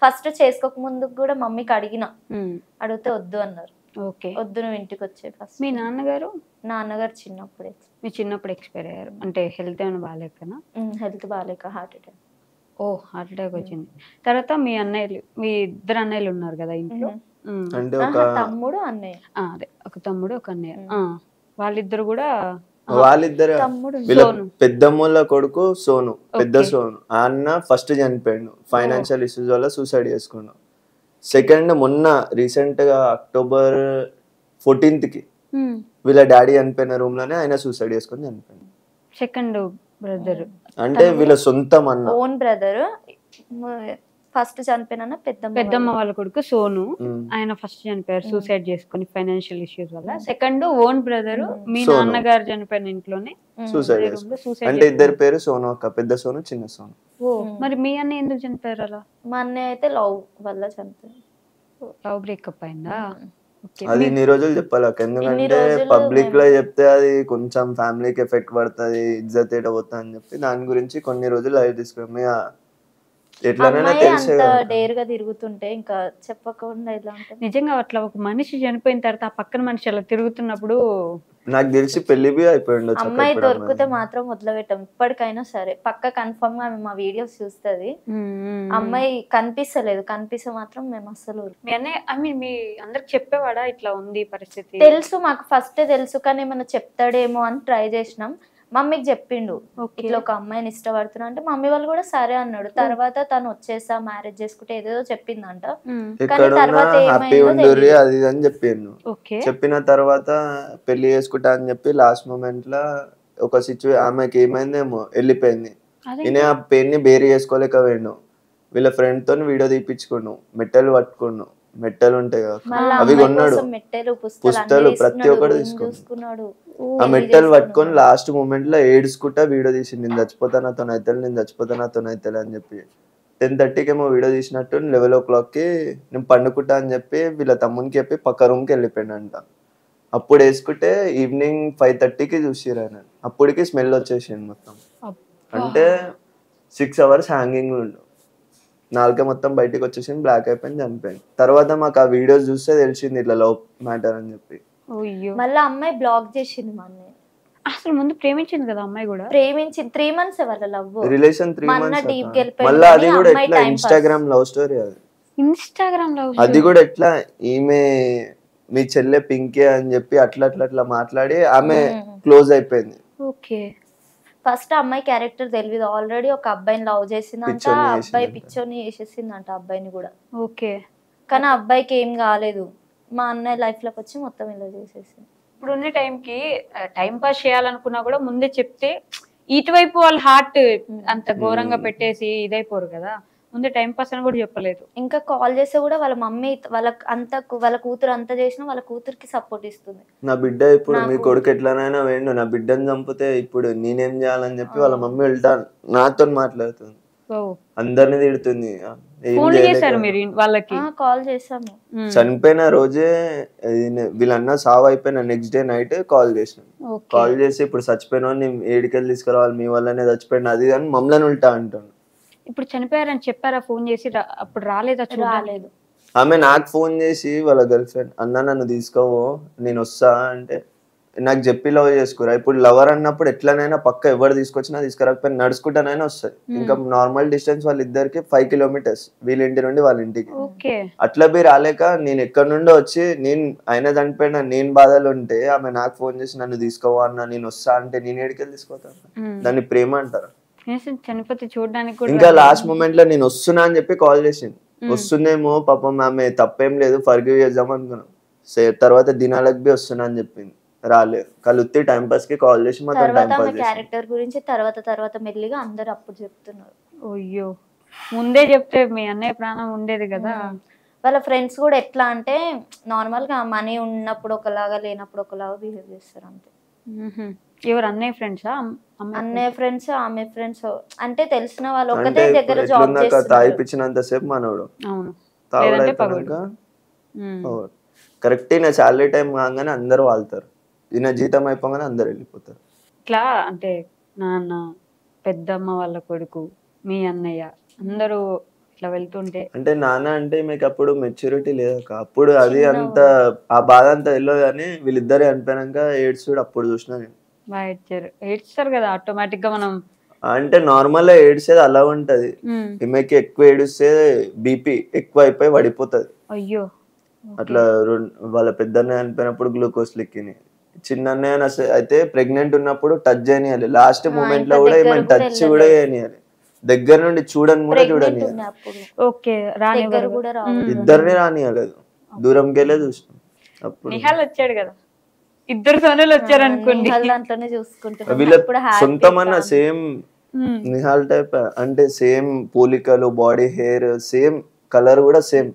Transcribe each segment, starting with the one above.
First చేసుకోక ముందు కూడా మమ్మీకి అడిగితే వద్దు అన్నారు. ఓకే. వద్దు నువ్వు ఇంటికి వచ్చే ఫస్ట్. మీ నాన్నగారు? నాన్నగారు చిన్నప్పుడే. మీ చిన్నప్పుడు ఎక్స్పైర్ అయ్యారు. అంటే హెల్త్ ఏమైనా బాగాలేకనా? హెల్త్ బాగాలేక హార్ట్ అటాక్. ఓ హార్ట్ అటాక్ వచ్చింది. తర్వాత మీ అన్నయ్యలు, మీ ఇద్దరు అన్నయ్యలు ఉన్నారు కదా ఇంట్లో? అంటే ఒక తమ్ముడు అన్నయ్య. అదే ఒక తమ్ముడు ఒక అన్నయ్య. వాళ్ళిద్దరు కూడా వాళ్ళిద్దరు వీళ్ళ పెద్దమ్మల కొడుకు సోను, పెద్ద సోను. ఆ అన్న ఫస్ట్ చనిపోయాడు ఫైనాన్షియల్ ఇష్యూస్ వల్ల, సూసైడ్ చేసుకున్నాడు. సెకండ్ మొన్న రీసెంట్ గా October 14th వీళ్ళ డాడీ చనిపోయిన రూమ్ లోనే ఆయన సూసైడ్ చేసుకుని చనిపోయాడు. సెకండ్ బ్రదర్ అంటే వీళ్ళ సొంతం అన్న, ఓన్ బ్రదర్. ఫస్ట్ చనిపోయిన పెద్దమ్మ వాళ్ళ కొడుకు సోను, ఆయన ఫస్ట్ చనిపోయారు సూసైడ్ చేసుకుని ఫైనాన్షియల్ ఇష్యూస్ వల్ల. సెకండ్ ఓన్ బ్రదర్ మీ నాన్నగారు చనిపోయిన ఇంట్లోనే సూసైడ్ చేసుకుని. అంటే ఇద్దరు పేరు సోను అక్క, పెద్ద సోను చిన్న సోను. మరి మీ అన్న ఎందుకు చనిపోయారు అలా? మా అన్నయ్య అయితే లవ్ వల్ల చనిపోయారు. లవ్ బ్రేకప్ అయిందా? అది ఇన్ని రోజులు చెప్పాలి, ఎందుకంటే పబ్లిక్ లో చెప్తే అది కొంచెం ఫ్యామిలీకి ఎఫెక్ట్ పడుతుంది, ఇజ్జత్ ఏట పోతా అని చెప్పి దాని గురించి కొన్ని రోజులు లైవ్ తీసుకున్నాం. ఎట్లనైనా తెలిసే డేర్గా తిరుగుతుంటే ఇంకా చెప్పకుండా ఇలా ఉంటుంది. నిజంగా అట్లా ఒక మనిషి చనిపోయిన తర్వాత ఆ పక్కన మనిషి అలా తిరుగుతున్నప్పుడు నాకు తెలిసి పెళ్లి బి అయిపోయింది. అమ్మాయి దొరికితే మాత్రం వదిలిపెట్టాం ఇప్పటికైనా సరే. పక్క కన్ఫర్మ్ గా ఆమె మా వీడియోస్ చూస్తుంది. అమ్మాయి కనిపిస్తలేదు, కనిపిస్తే మాత్రం మేము అస్సలు. మీ అందరికి చెప్పేవాడా ఇట్లా ఉంది పరిస్థితి? తెలుసు, మాకు ఫస్ట్ తెలుసు, కానీ ఏమన్నా చెప్తాడేమో అని ట్రై చేసినాం. మమ్మీకి చెప్పిండు ఇట్లా ఒక అమ్మాయిని ఇష్టపడుతున్నా అంటే, మమ్మీ వాళ్ళు కూడా సరే అన్నాడు. తర్వాత తను వచ్చేసా మ్యారేజ్ చేసుకుంటే ఏదేదో చెప్పిందంట. కానీ తర్వాత అది అని చెప్పిండు. చెప్పిన తర్వాత పెళ్లి చేసుకుంటా అని చెప్పి లాస్ట్ మూమెంట్ లా ఒక ఆమెకి ఏమైందేమో వెళ్ళిపోయింది. ఈయన ఆ పెయిన్ ని బేరీ చేసుకోలేక పోయిండు. వీళ్ళ ఫ్రెండ్ తో వీడియో తీపించుకున్నాడు, మెట్టెలు పట్టుకున్నాడు. మెట్టెలు ఉంటాయి కదా అవి కొన్నాడు, పుస్తలు ప్రతి ఒక్కటి తీసుకున్నాడు. ఆ మెట్టెలు పట్టుకొని లాస్ట్ మూమెంట్ లో ఏడ్చుకుంటా వీడియో తీసి, నేను చచ్చిపోతా నాతో అయితే, నేను చచ్చిపోతా నాతో అయితే అని చెప్పి 10:30కి ఏమో వీడియో తీసినట్టు 11 o'clock నేను పండుకుంటా అని చెప్పి వీళ్ళ తమ్మునికి చెప్పి పక్క రూమ్కి వెళ్ళిపోయాడంట. అప్పుడు వేసుకుంటే ఈవినింగ్ 5:30కి చూసిరు ఆయన. అప్పటికి స్మెల్ వచ్చేసింది మొత్తం. అంటే 6 hours హ్యాంగింగ్ ఉండు, నాలుక మొత్తం బయటకు వచ్చేసింది, బ్లాక్ అయిపోయింది, చనిపోయింది. తర్వాత మాకు ఆ వీడియోస్ చూస్తే తెలిసింది ఇట్లా లవ్ మ్యాటర్ అని చెప్పి. మళ్ళీ అమ్మాయి బ్లాక్ చేసింది మా అన్నయ్య. అసలు ముందు ప్రేమించింది కదా అమ్మాయి కూడా? ప్రేమించింది 3 months వాళ్ళ లవ్ రిలేషన్. 3 months మళ్ళీ అది కూడా ఎట్లా ఇన్స్టాగ్రామ్ లవ్ స్టోరీ. అది ఇన్స్టాగ్రామ్ లవ్, అది కూడా ఎట్లా ఈమె మీ చెల్లె పింకీ అని చెప్పి అట్లా మాట్లాడి ఆమె క్లోజ్ అయిపోయింది. ఓకే. ఫస్ట్ అమ్మాయి క్యారెక్టర్ తెలియదు, ఆల్రెడీ ఒక అబ్బాయిని లవ్ చేసిందంట. అబ్బాయి పిచ్చోని చేసేసిందంట అబ్బాయిని కూడా. ఓకే. కానీ అబ్బాయికి ఏం కాలేదు, మా అన్నయ్య లైఫ్ లోకి వచ్చి మొత్తం ఇలా చేసేసింది. ఇప్పుడు ఉన్న టైంకి టైం పాస్ చేయాలనుకున్నా కూడా ముందే చెప్తే ఇటువైపు వాళ్ళ హార్ట్ అంత ఘోరంగా పెట్టేసి ఇదైపోరు కదా. ముందే టైం పాస్ అని కూడా చెప్పలేదు. ఇంకా కాల్ చేస్తే కూడా వాళ్ళ మమ్మీ వాళ్ళ కూతురు అంతా చేసినా వాళ్ళ కూతురికి సపోర్ట్ ఇస్తుంది. నా బిడ్డ ఇప్పుడు మీ కొడుకు ఎట్లానైనా వేయండు, నా బిడ్డని చంపితే ఇప్పుడు నేనేం చేయాలని చెప్పి వాళ్ళ మమ్మీ వెళ్తా నాతో మాట్లాడుతుంది, అందరిని తిడుతుంది. వాళ్ళకి కాల్ చేసాము. చనిపోయిన రోజే వీళ్ళన్న సావు అయిపోయిన నెక్స్ట్ డే నైట్ కాల్ చేసినాం. కాల్ చేసి ఇప్పుడు చచ్చిపోయిన ఏడికెళ్ళి తీసుకురావాలి, మీ వల్లనే చచ్చిపోయిన అది అని మమ్మల్ని ఉల్టా అంటాను. ఇప్పుడు చనిపోయారని చెప్పారా ఫోన్ చేసి? అప్పుడు రాలేదా? రాలేదు. ఆమె నాకు ఫోన్ చేసి వాళ్ళ గర్ల్ ఫ్రెండ్, అన్న నన్ను తీసుకోవో నేను వస్తా అంటే, నాకు చెప్పి లవ్ చేసుకోరా. ఇప్పుడు లవర్ అన్నప్పుడు ఎట్లనైనా పక్క ఎవరు తీసుకొచ్చినా తీసుకురాకపోయినా నడుచుకుంటానైనా వస్తుంది. ఇంకా నార్మల్ డిస్టెన్స్ వాళ్ళిద్దరికి 5 kilometers వీళ్ళ ఇంటి నుండి వాళ్ళ ఇంటికి. అట్లా బి రాలేక నేను ఎక్కడి నుండో వచ్చి, నేను ఆయన చనిపోయిన నేను బాధలు ఉంటే ఆమె నాకు ఫోన్ చేసి నన్ను తీసుకోవా అన్న నేను వస్తా అంటే నేను ఎడికెళ్ళి తీసుకుపోతాను? దాన్ని ప్రేమ అంటారు. చనిపోతే చూడడానికి ఇంకా లాస్ట్ మూమెంట్ లో నేను వస్తున్నా అని చెప్పి కాల్ చేసింది. వస్తుందేమో పాపం, ఆమె తప్పేం లేదు, ఫర్గివ్ చేద్దాం అనుకున్నాం. తర్వాత దినాలకు బి వస్తున్నా అని చెప్పింది, రాలేదు. కలుత్తి టైం పాస్ కి కాల్ చేసి క్యారెక్టర్ గురించి తర్వాత మెల్లిగా అందరు అప్పుడు చెప్తున్నారు. అయ్యో, ముందే చెప్తే మీ అన్నయ్య ప్రాణం ఉండేది కదా. వాళ్ళ ఫ్రెండ్స్ కూడా ఎట్లా అంటే నార్మల్ గా మనీ ఉన్నప్పుడు ఒకలాగా లేనప్పుడు ఒకలాగా బిహేవ్ చేస్తారు అంతే. ఎవరు అన్నయ్య ఫ్రెండ్సా? అన్నయ్య ఫ్రెండ్స్, ఆమె ఫ్రెండ్స్ అంటే తెలిసిన వాళ్ళు ఒకటే దగ్గర జాబ్ చేస్తారు. తాగిపించినంత సేపు మనోడు కరెక్ట్. నా సాలరీ టైం కాగానే అందరూ వాళ్తారు, ఈయన జీతం అయిపోగానే అందరు వెళ్ళిపోతారు. ఇట్లా అంటే నాన్న, పెద్దమ్మ వాళ్ళ కొడుకు, మీ అన్నయ్య అందరూ ఇట్లా వెళ్తుంటే? అంటే నాన్న అంటే మీకు అప్పుడు మెచ్యూరిటీ లేదక్క. అప్పుడు అది అంత ఆ బాధ అంతా తెలియదు కానీ వీళ్ళిద్దరే అనిపోయినాక ఏడ్చుడు అప్పుడు చూసిన నేను. బాగా ఏడ్చారు కదా ఆటోమేటిక్ గా మనం. అంటే నార్మల్ గా ఏడ్చేది అలా ఉంటది. ఈమెకి ఎక్కువ ఏడిస్తే బీపీ ఎక్కువ అయిపోయి పడిపోతుంది. అయ్యో. అట్లా వాళ్ళ పెద్దన్నయ్య అనిపోయినప్పుడు గ్లూకోజ్ లెక్కినాయి. చిన్నన్నయ్య అయితే ప్రెగ్నెంట్ ఉన్నప్పుడు టచ్ చేయనియాలి. లాస్ట్ మూమెంట్ లో కూడా ఏమైనా టచ్ కూడా చేయనియాలి. దగ్గర నుండి చూడని కూడా చూడనియాలి. ఇద్దరిని రానియలేదు, దూరంకి వెళ్ళే చూసినాం. అప్పుడు నిహాల్ వచ్చాడు కదా, ఇద్దరు సోనులు వచ్చారు అనుకోండి. వీళ్ళ సొంతమన్న సేమ్ నిహాల్ టైప్, అంటే సేమ్ పోలికలు, బాడీ హెయిర్ సేమ్, కలర్ కూడా సేమ్.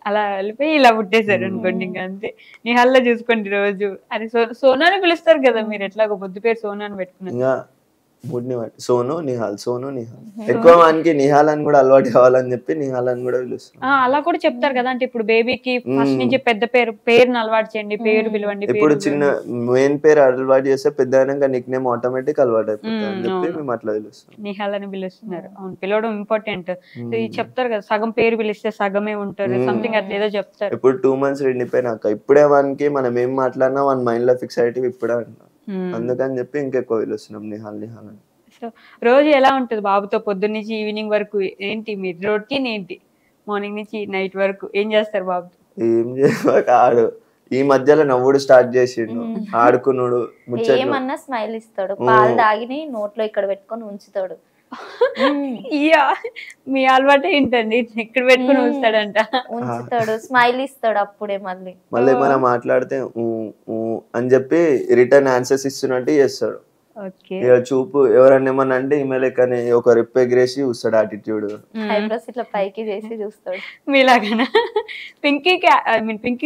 అలా వెళ్ళిపోయి ఇలా పుట్టేశారు అనుకోండి. ఇంకా అంతే. నిహాల్లో చూసుకోండి రోజు. అది సోనాని పిలుస్తారు కదా మీరు, ఎట్లాగో బొద్దు పేరు సోనాని పెట్టుకున్నారు. సోను నిహాల్, సోను నిహాల్. ఎక్కువ మనకి నిహాల్ అని కూడా అలవాటు కావాలని చెప్పి నిహాల్ అని కూడా పిలుస్తాం. అలా కూడా చెప్తారు కదా, అంటే ఇప్పుడు బేబీకి ఫస్ట్ నుంచి పెద్ద పేరుని అలవాటు చేయండి, పేరు పిలవండి. ఇప్పుడు చిన్న మెయిన్ పేరు అలవాటు చేస్తే పెద్ద అయినాక నిక్ నేమ్ ఆటోమేటిక్ అలవాటు అయిపోతుంది అని చెప్పి మేము అట్లా పిలుస్తాం. నిహాల్ అని పిలుస్తున్నారు. అవును, పిలవడం ఇంపార్టెంట్. చెప్తారు కదా, సగం పేరు పిలిస్తే సగమే ఉంటారు, సంథింగ్ అట్లా ఏదో చెప్తారు. ఇప్పుడు 2 months నిండిపోయినాక ఇప్పుడే వానికి మనం ఏం మాట్లాడినా వన్ మైండ్ లో ఫిక్స్ అయితే ఇప్పుడే అంటున్నాం. అందుకని చెప్పి ఇంకెక్కువ పిలుస్తున్నాం నిహాల్ నిహాల్ అని. సో రోజు ఎలా ఉంటుంది బాబుతో? పొద్దున్న నుంచి ఈవినింగ్ వరకు ఏంటి మీ రొటీన్ ఏంటి? మార్నింగ్ నుంచి నైట్ వరకు ఏం చేస్తారు బాబుతో? ఏం చేయక ఆడు ఈ మధ్యలో నవ్వుడు స్టార్ట్ చేసిండు, ఆడుకున్నాడు, ఏమన్నా స్మైల్ ఇస్తాడు, పాలు తాగిని నోట్లో ఇక్కడ పెట్టుకొని ఉంచుతాడు. మీ అలవాటే ఏంటండి, ఇక్కడ పెట్టుకుని ఉంచుతాడు, స్మైల్ ఇస్తాడు. అప్పుడే మళ్ళీ మనం మాట్లాడితే అని చెప్పి రిటర్న్ ఆన్సర్స్ ఇస్తున్నట్టు చేస్తాడు. ఇక చూపు ఎవరన్నా ఏమన్నా అంటే ఈమె లెక్కనే ఒక రెప్ ఎగిరేసి చూస్తాడు, యాటిట్యూడ్ ఇట్లా పైకి చేసి చూస్తాడు. మీలాగనా? పింకీ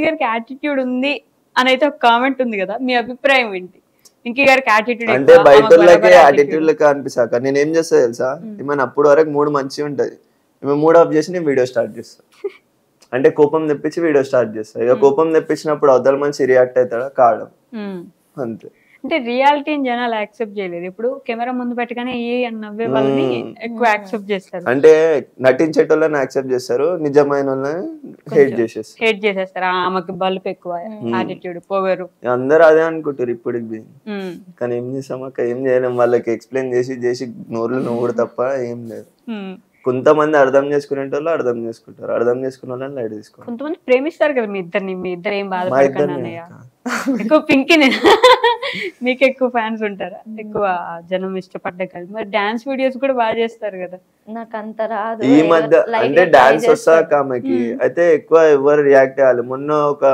గారికి యాటిట్యూడ్ ఉంది అని అయితే ఒక కామెంట్ ఉంది కదా, మీ అభిప్రాయం ఏంటి? పింకీ గారికి యాటిట్యూడ్ అంటే బయట యాటిట్యూడ్ లెక్క అనిపిస్తాక నేను ఏం చేస్తా తెలుసా, ఏమైనా అప్పుడు వరకు మూడు మంచిగా ఉంటది, ఈమె మూడ్ ఆఫ్ చేసి నేను వీడియో స్టార్ట్ చేస్తా. అంటే కోపం తెప్పించి వీడియో స్టార్ట్ చేస్తా. ఇక కోపం తెప్పించినప్పుడు అవతల మంచి రియాక్ట్ అవుతాడా కావడం అంతే. అంటే రియాలిటీని జనాలు యాక్సెప్ట్ చేయలేదు. ఇప్పుడు కెమెరా ముందు పెట్టగానే ఏ నవ్వే వాళ్ళని ఎక్కువ యాక్సెప్ట్ చేస్తారు. అంటే నటించేటోళ్ళని యాక్సెప్ట్ చేస్తారు, నిజమైన వాళ్ళని హేట్ చేసేస్తారు. ఆమెకి బల్బ్ ఎక్కువ, యాటిట్యూడ్, పొగరు, అందరూ అదే అనుకుంటారు ఇప్పటికి. కానీ ఏం చేసాం అక్క, ఏం చేయలేం. వాళ్ళకి ఎక్స్ప్లెయిన్ చేసి నోర్లు నవ్వుడు తప్ప ఏం లేదు. కొంతమంది అర్థం చేసుకునే వాళ్ళు అర్థం చేసుకుంటారు, అర్థం చేసుకునే వాళ్ళని లైట్ తీసుకుంటారు. కొంతమంది ప్రేమిస్తారు కదా మీ ఇద్దరిని, మీ ఇద్దరు ఏం బాధపడకండి. ఎక్కువ పింకీనే మీకు ఎక్కువ ఫ్యాన్స్ ఉంటారా? ఎక్కువ జనం ఇష్టపడ్డ కదా. మరి డాన్స్ వీడియోస్ కూడా బాగా చేస్తారు కదా. నాకు అంత రాదు ఈ మధ్య, అంటే డాన్స్ వస్తాక ఆమెకి అయితే ఎక్కువ ఎవరు రియాక్ట్ అవ్వాలి. మొన్న ఒక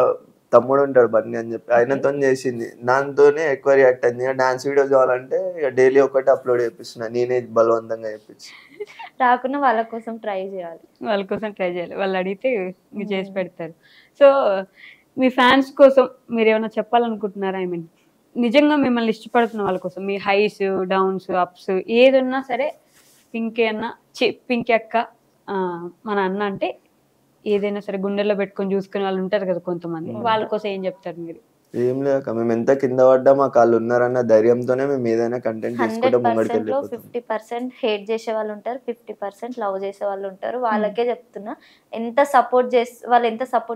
తమ్ముడు ఉంటాడు బన్నీ అని చెప్పి, ఆయనతో చేసింది, దాంతోనే ఎక్కువ రియాక్ట్ అయింది. డాన్స్ వీడియోస్ కావాలంటే డైలీ ఒకటి అప్లోడ్ చేపిస్తున్నా, నేనే బలవంతంగా చేపించి. రాకుండా వాళ్ళ కోసం ట్రై చేయాలి, వాళ్ళు అడిగితే చేసి పెడతారు. సో మీ ఫ్యాన్స్ కోసం మీరు ఏమైనా చెప్పాలనుకుంటున్నారా? ఐ మీన్ నిజంగా మిమ్మల్ని ఇష్టపడుతున్న వాళ్ళ కోసం, మీ హైస్ డౌన్స్ అప్స్ ఏదన్నా సరే, పింకీ అక్క మన అన్న అంటే ఏదైనా సరే గుండెల్లో పెట్టుకొని చూసుకునే వాళ్ళు ఉంటారు కదా కొంతమంది, వాళ్ళ కోసం ఏం చెప్తారు మీరు? ఏం లేక మేము ఎంత కింద పడ్డా మాకు వాళ్ళు ఉన్నారన్న ధైర్యంతోనే మేము ఏదైనా కంటెంట్ చేసుకుంటే ముంగడికి వెళ్ళిపోతాం. 50% హేట్ చేసే వాళ్ళు ఉంటారు, 50% లవ్ చేసే వాళ్ళు ఉంటారు. వాళ్ళకే చెప్తున్నా, ఎంత సపోర్ట్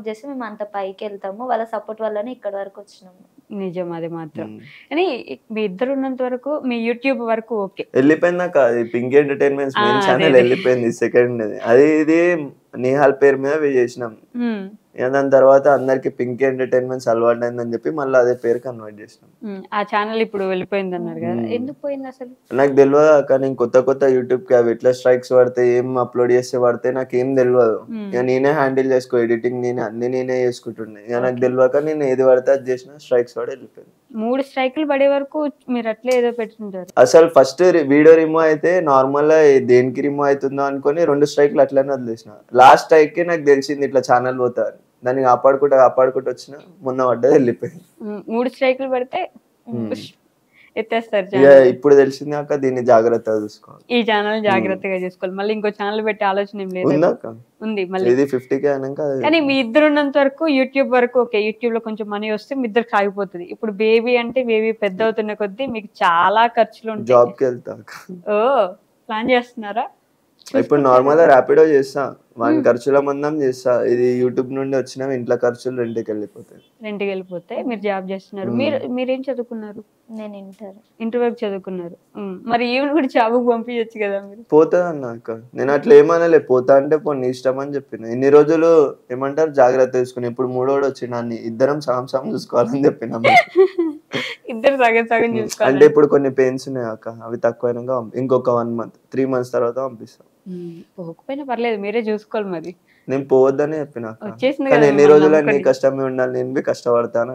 చేసి మేము అంత పైకి వెళ్తాము. వాళ్ళ సపోర్ట్ వల్లనే ఇక్కడ వరకు వచ్చినాము. నిజం, అది మాత్రం. కానీ మీ ఇద్దరు ఉన్నంత వరకు మీ యూట్యూబ్ వరకు ఓకే వెళ్ళిపోయిందాక, అది పింకీ ఎంటర్టైన్మెంట్స్ మెయిన్ ఛానల్ వెళ్ళిపోయింది. సెకండ్ అది ఇది నిహాల్ పేరు మీద చేసినాం. దాని తర్వాత అందరికి పింకీ ఎంటర్టైన్మెంట్స్ అలవాటు అయిందని చెప్పి మళ్ళీ అదే పేరు కన్వర్ట్ చేసినాం. ఆ ఛానల్ ఇప్పుడు వెళ్ళిపోయింది అన్నారు కదా, ఎందుకు పోయింది అసలు? నాకు తెలియదు అక్క, నేను కొత్త యూట్యూబ్ కి అవి ఎట్లా స్ట్రైక్స్ పడితే, ఏం అప్లోడ్ చేస్తే పడితే నాకు ఏం తెలియదు. ఇక నేనే హ్యాండిల్ చేసుకో, ఎడిటింగ్ నేనే చేసుకుంటుండే. ఇక నాకు తెలియక నేను ఏది పడితే అది చేసిన స్ట్రైక్స్ పడి వెళ్ళిపోయింది. 3 స్ట్రైకులు పడే వరకు మీరు అట్లే ఏదో పెట్టుకుంటారు. అసలు ఫస్ట్ వీడియో రిమూవ్ అయితే నార్మల్ గా దేనికి రిమూవ్ అవుతుందో అనుకుని 2 స్ట్రైక్లు అట్లనే వదిలేసిన. లాస్ట్ స్ట్రైక్ కి నాకు తెలిసింది ఇట్లా ఛానల్ పోతారు, దాన్ని కాపాడుకుంటూ వచ్చిన, మొన్న పడ్డది వెళ్ళిపోయింది. 3 స్ట్రైకులు పడితే ఎత్తేస్తారు. ఇప్పుడు తెలిసింది అక్క, దీన్ని జాగ్రత్తగా చూసుకోవాలి, ఈ ఛానల్ జాగ్రత్తగా చూసుకోవాలి. మళ్ళీ ఇంకో ఛానల్ పెట్టే ఆలోచన ఏం లేదు, ఉంది మళ్ళీ 50K అయినాక. కానీ మీ ఇద్దరు ఉన్నంత వరకు యూట్యూబ్ వరకు ఓకే, యూట్యూబ్ లో కొంచెం మనీ వస్తే మీ ఇద్దరు సాగిపోతుంది. ఇప్పుడు బేబీ పెద్ద అవుతున్న కొద్దీ మీకు చాలా ఖర్చులు ఉంటాయి. జాబ్ కి వెళ్తా. ఓ ప్లాన్ చేస్తున్నారా? ఇప్పుడు నార్మల్ గా ర్యాపిడో చేస్తా, వాని ఖర్చుల మందం చేస్తా. ఇది యూట్యూబ్ నుండి వచ్చిన ఇంట్లో ఖర్చులు రెంట్కి వెళ్ళిపోతాయి. మీరు జాబ్ చేస్తున్నారు. మీరేం చదువుకున్నారు? నేను ఇంటర్ వరకు చదువుకున్నారు. మరి ఈవెన్ కూడా జాబ్కి పంపించచ్చు కదా మీరు? పోతా అన్నాక నేను అట్లా ఏమనలే, పోతా అంటే పోనీ ఇష్టం అని చెప్పిన. ఇన్ని రోజులు ఏమంటారు జాగ్రత్త తీసుకుని, ఇప్పుడు మూడోడు వచ్చిండు, ఇద్దరం సగం చూసుకోవాలని చెప్పిన. ఇద్దరు సగం చూసుకోవాలి అంటే ఇప్పుడు కొన్ని పెయిన్స్ ఉన్నాయి అక్క, అవి తక్కువైనాక ఇంకొక 1 month 3 months తర్వాత పంపిస్తాం. పోకపోయినా పర్లేదు, మీరే చూసుకోవాలి. మరి నేను పోవద్దని చెప్పిన. వచ్చేసింది కానీ కదా ఎన్ని మిమ్మల్ని రోజులు నీ నమ్ముకొని. కష్టమే ఉండాలి, నేను బి కష్టపడతాను.